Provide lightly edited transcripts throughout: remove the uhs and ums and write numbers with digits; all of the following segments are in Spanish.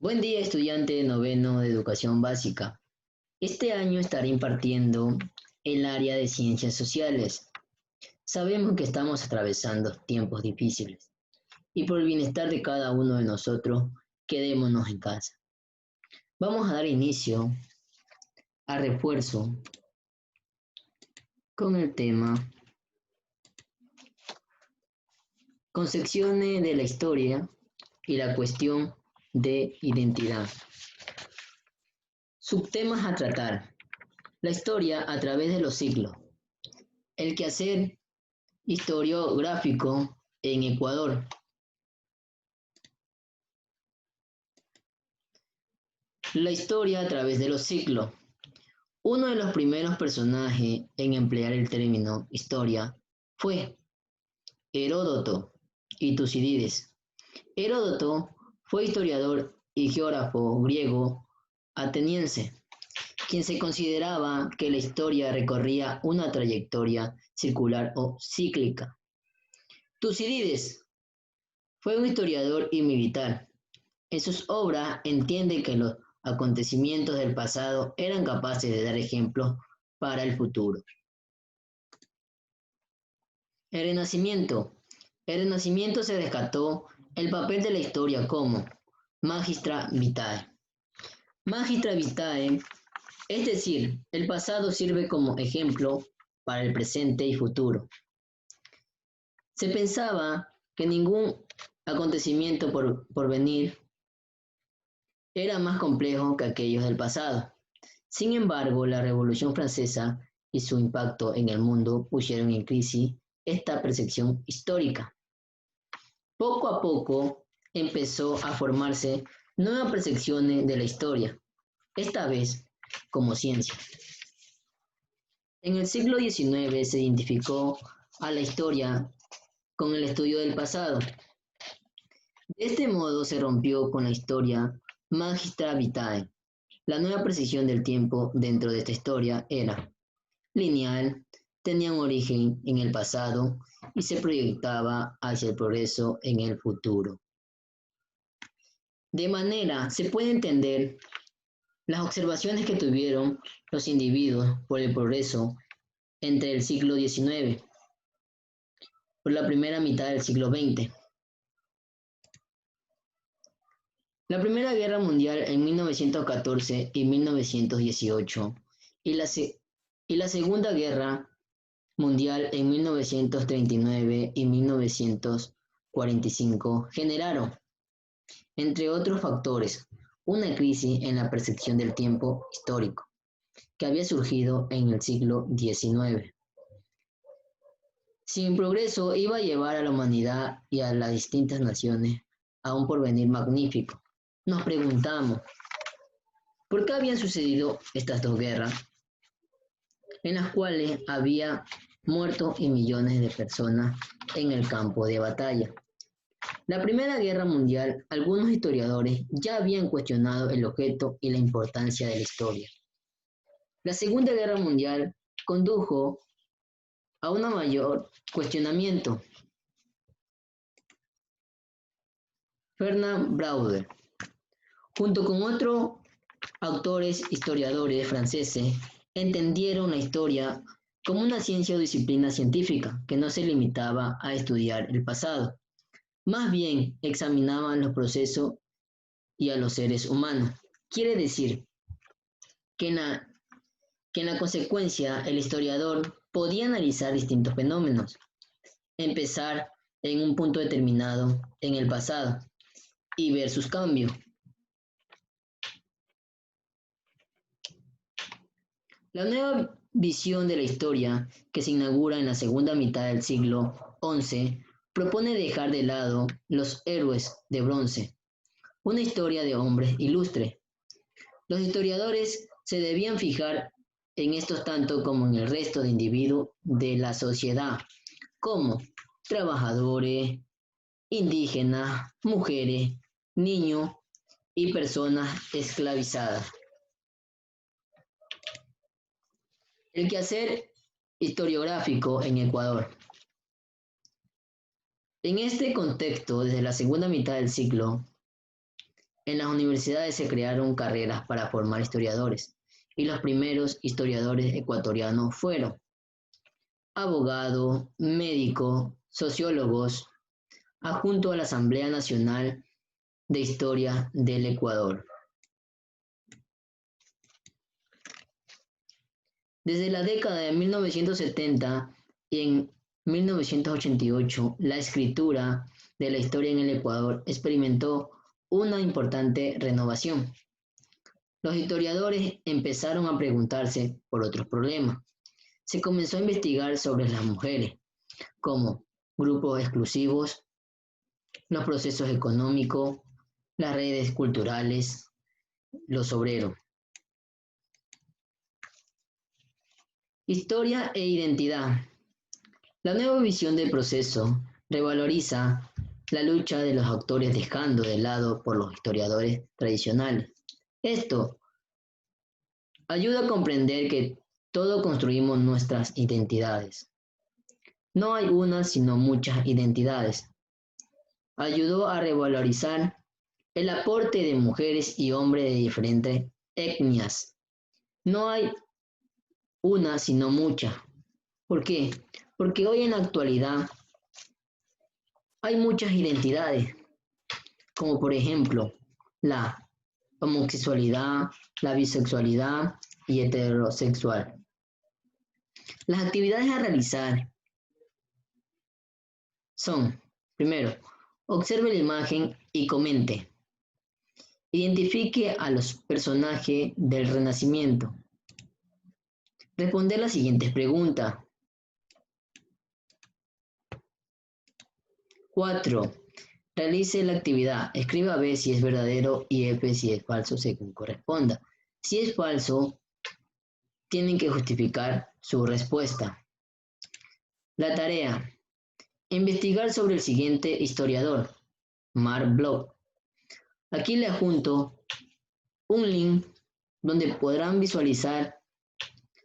Buen día, estudiante de noveno de educación básica. Este año estaré impartiendo el área de ciencias sociales. Sabemos que estamos atravesando tiempos difíciles y por el bienestar de cada uno de nosotros, quedémonos en casa. Vamos a dar inicio a refuerzo con el tema concepciones de la historia y la cuestión de identidad. Subtemas a tratar. La historia a través de los siglos. El quehacer historiográfico en Ecuador. La historia a través de los siglos. Uno de los primeros personajes en emplear el término historia fue Heródoto y Tucídides. Heródoto fue historiador y geógrafo griego ateniense, quien se consideraba que la historia recorría una trayectoria circular o cíclica. Tucídides fue un historiador y militar. En sus obras entiende que los acontecimientos del pasado eran capaces de dar ejemplos para el futuro. El Renacimiento. El Renacimiento se rescató el papel de la historia como magistra vitae. Magistra vitae, es decir, el pasado sirve como ejemplo para el presente y futuro. Se pensaba que ningún acontecimiento por venir era más complejo que aquellos del pasado. Sin embargo, la Revolución Francesa y su impacto en el mundo pusieron en crisis esta percepción histórica. Poco a poco empezó a formarse nuevas percepciones de la historia, esta vez como ciencia. En el siglo XIX se identificó a la historia con el estudio del pasado. De este modo se rompió con la historia magistra vitae. La nueva precisión del tiempo dentro de esta historia era lineal, tenía un origen en el pasado y se proyectaba hacia el progreso en el futuro. De manera se puede entender las observaciones que tuvieron los individuos por el progreso entre el siglo XIX por la primera mitad del siglo XX. La Primera Guerra Mundial en 1914 y 1918 y la Segunda Guerra Mundial en 1939 y 1945 generaron, entre otros factores, una crisis en la percepción del tiempo histórico que había surgido en el siglo XIX. Sin progreso iba a llevar a la humanidad y a las distintas naciones a un porvenir magnífico. Nos preguntamos, ¿por qué habían sucedido estas dos guerras, en las cuales había muerto y millones de personas en el campo de batalla? La Primera Guerra Mundial, algunos historiadores ya habían cuestionado el objeto y la importancia de la historia. La Segunda Guerra Mundial condujo a un mayor cuestionamiento. Fernand Braudel, junto con otros autores historiadores franceses, entendieron la historia como una ciencia o disciplina científica que no se limitaba a estudiar el pasado. Más bien examinaban los procesos y a los seres humanos. Quiere decir que en la consecuencia el historiador podía analizar distintos fenómenos, empezar en un punto determinado en el pasado y ver sus cambios. La nueva visión de la historia, que se inaugura en la segunda mitad del siglo XI, propone dejar de lado los héroes de bronce, una historia de hombres ilustres. Los historiadores se debían fijar en estos tanto como en el resto de individuos de la sociedad, como trabajadores, indígenas, mujeres, niños y personas esclavizadas. El quehacer historiográfico en Ecuador. En este contexto, desde la segunda mitad del siglo En las universidades se crearon carreras para formar historiadores, y los primeros historiadores ecuatorianos fueron abogado, médico, sociólogos, adjunto a la Asamblea Nacional de Historia del Ecuador. Desde la década de 1970 y en 1988, la escritura de la historia en el Ecuador experimentó una importante renovación. Los historiadores empezaron a preguntarse por otros problemas. Se comenzó a investigar sobre las mujeres, como grupos exclusivos, los procesos económicos, las redes culturales, los obreros. Historia e identidad. La nueva visión del proceso revaloriza la lucha de los autores dejando de lado por los historiadores tradicionales. Esto ayuda a comprender que todos construimos nuestras identidades. No hay una, sino muchas identidades. Ayudó a revalorizar el aporte de mujeres y hombres de diferentes etnias. No hay una, sino muchas. ¿Por qué? Porque hoy en la actualidad hay muchas identidades, como por ejemplo la homosexualidad, la bisexualidad y heterosexual. Las actividades a realizar son, primero, observe la imagen y comente. Identifique a los personajes del Renacimiento. Responder las siguientes preguntas. 4. Realice la actividad. Escriba B si es verdadero y F si es falso según corresponda. Si es falso, tienen que justificar su respuesta. La tarea. Investigar sobre el siguiente historiador, Marc Bloch. Aquí le adjunto un link donde podrán visualizar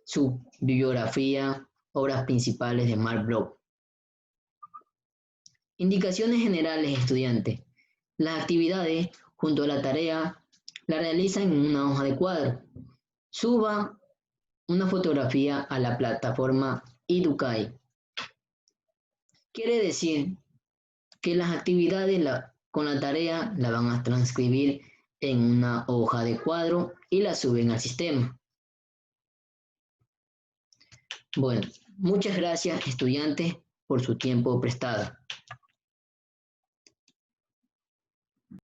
su bibliografía, obras principales de Marc Bloch. Indicaciones generales, estudiante. Las actividades junto a la tarea la realizan en una hoja de cuadro. Suba una fotografía a la plataforma Educay. Quiere decir que las actividades con la tarea la van a transcribir en una hoja de cuadro y la suben al sistema. Bueno, muchas gracias, estudiantes, por su tiempo prestado.